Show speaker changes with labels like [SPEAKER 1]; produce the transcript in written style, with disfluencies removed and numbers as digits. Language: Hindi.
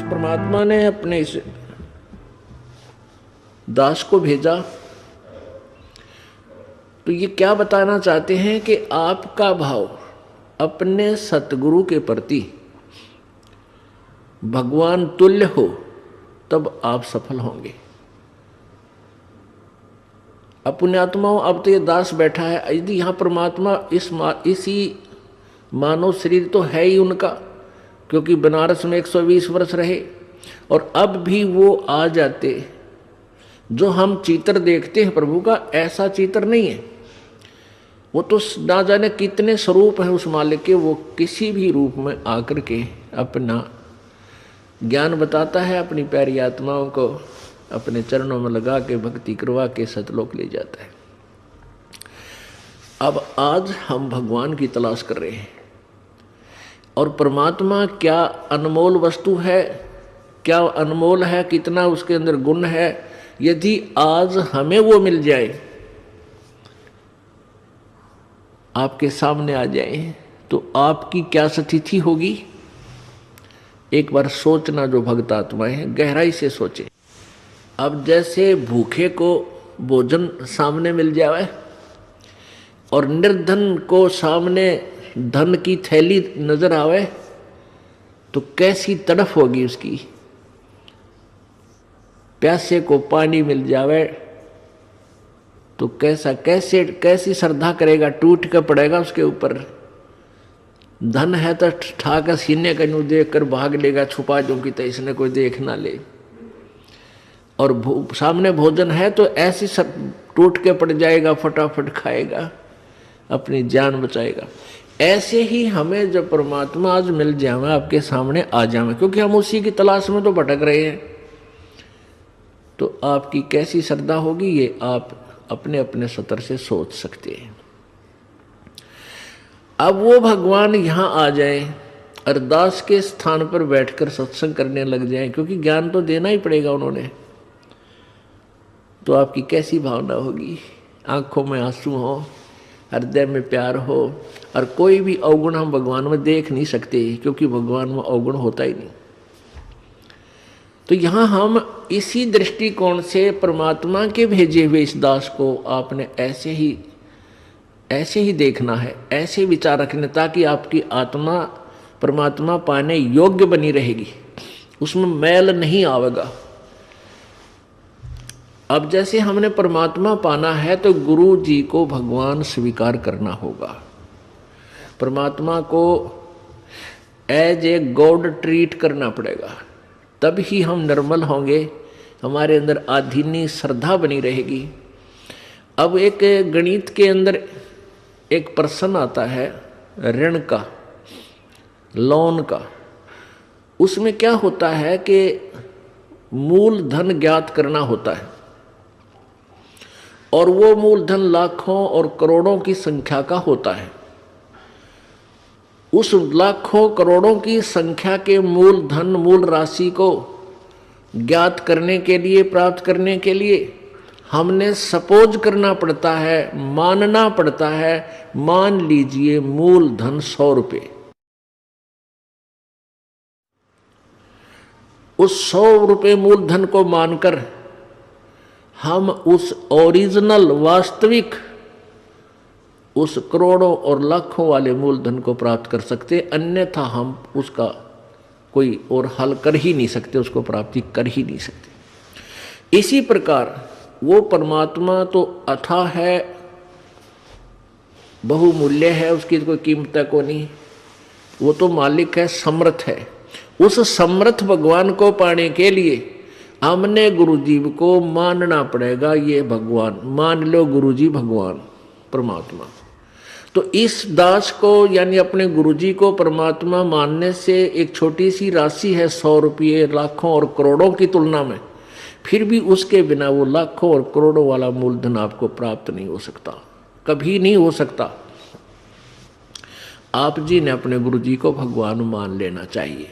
[SPEAKER 1] परमात्मा ने अपने इस दास को भेजा तो ये क्या बताना चाहते हैं कि आपका भाव अपने सतगुरु के प्रति भगवान तुल्य हो तब आप सफल होंगे। अपने आत्माओं, अब तो ये दास बैठा है, यदि यहाँ परमात्मा इसी मानव शरीर तो है ही उनका, क्योंकि बनारस में 120 वर्ष रहे, और अब भी वो आ जाते। जो हम चित्र देखते हैं प्रभु का, ऐसा चित्र नहीं है। वो तो ना जाने कितने स्वरूप हैं उस मालिक के, वो किसी भी रूप में आकर के अपना ज्ञान बताता है, अपनी प्यारी आत्माओं को अपने चरणों में लगा के भक्ति करवा के सतलोक ले जाता है। अब आज हम भगवान की तलाश कर रहे हैं, और परमात्मा क्या अनमोल वस्तु है, क्या अनमोल है, कितना उसके अंदर गुण है। यदि आज हमें वो मिल जाए, आपके सामने आ जाए, तो आपकी क्या स्थिति होगी। एक बार सोचना, जो भक्त आत्माएं हैं गहराई से सोचे। अब जैसे भूखे को भोजन सामने मिल जाए और निर्धन को सामने धन की थैली नजर आवे, तो कैसी तड़फ होगी उसकी। प्यासे को पानी मिल जावे तो कैसी श्रद्धा करेगा, टूट कर पड़ेगा उसके ऊपर। धन है तो ठाकर सीने का यूं देख कर भाग लेगा, छुपा जो कि तो इसने कोई देख ना ले। और सामने भोजन है तो ऐसी सब टूट के पड़ जाएगा, फटाफट खाएगा, अपनी जान बचाएगा। ऐसे ही हमें जब परमात्मा आज मिल जाए, आपके सामने आ जाए, क्योंकि हम उसी की तलाश में तो भटक रहे हैं, तो आपकी कैसी श्रद्धा होगी ये आप अपने अपने स्तर से सोच सकते हैं। अब वो भगवान यहाँ आ जाए, अरदास के स्थान पर बैठकर सत्संग करने लग जाए, क्योंकि ज्ञान तो देना ही पड़ेगा उन्होंने, तो आपकी कैसी भावना होगी। आंखों में आंसू हो, हृदय में प्यार हो, और कोई भी अवगुण हम भगवान में देख नहीं सकते, क्योंकि भगवान में अवगुण होता ही नहीं। तो यहाँ हम इसी दृष्टिकोण से परमात्मा के भेजे हुए इस दास को आपने ऐसे ही देखना है, ऐसे विचार रखने, ताकि आपकी आत्मा परमात्मा पाने योग्य बनी रहेगी, उसमें मैल नहीं आवेगा। अब जैसे हमने परमात्मा पाना है तो गुरु जी को भगवान स्वीकार करना होगा। परमात्मा को एज ए गॉड ट्रीट करना पड़ेगा, तब ही हम निर्मल होंगे, हमारे अंदर आधीनी श्रद्धा बनी रहेगी। अब एक गणित के अंदर एक प्रश्न आता है ऋण का, लोन का। उसमें क्या होता है कि मूल धन ज्ञात करना होता है, और वो मूलधन लाखों और करोड़ों की संख्या का होता है। उस लाखों करोड़ों की संख्या के मूलधन, मूल राशि को ज्ञात करने के लिए, प्राप्त करने के लिए हमने सपोज करना पड़ता है, मानना पड़ता है। मान लीजिए मूलधन 100 रुपये। उस 100 रुपये मूलधन को मानकर हम उस ओरिजिनल, वास्तविक, उस करोड़ों और लाखों वाले मूलधन को प्राप्त कर सकते, अन्यथा हम उसका कोई और हल कर ही नहीं सकते, उसको प्राप्ति कर ही नहीं सकते। इसी प्रकार वो परमात्मा तो अथाह है, बहुमूल्य है, उसकी कोई कीमत को नहीं, वो तो मालिक है, समर्थ है। उस समर्थ भगवान को पाने के लिए हमने गुरुजी को मानना पड़ेगा। ये भगवान मान लो, गुरुजी भगवान परमात्मा। तो इस दास को यानी अपने गुरुजी को परमात्मा मानने से एक छोटी सी राशि है 100 रुपये लाखों और करोड़ों की तुलना में, फिर भी उसके बिना वो लाखों और करोड़ों वाला मूलधन आपको प्राप्त नहीं हो सकता, कभी नहीं हो सकता। आप जी ने अपने गुरुजी को भगवान मान लेना चाहिए।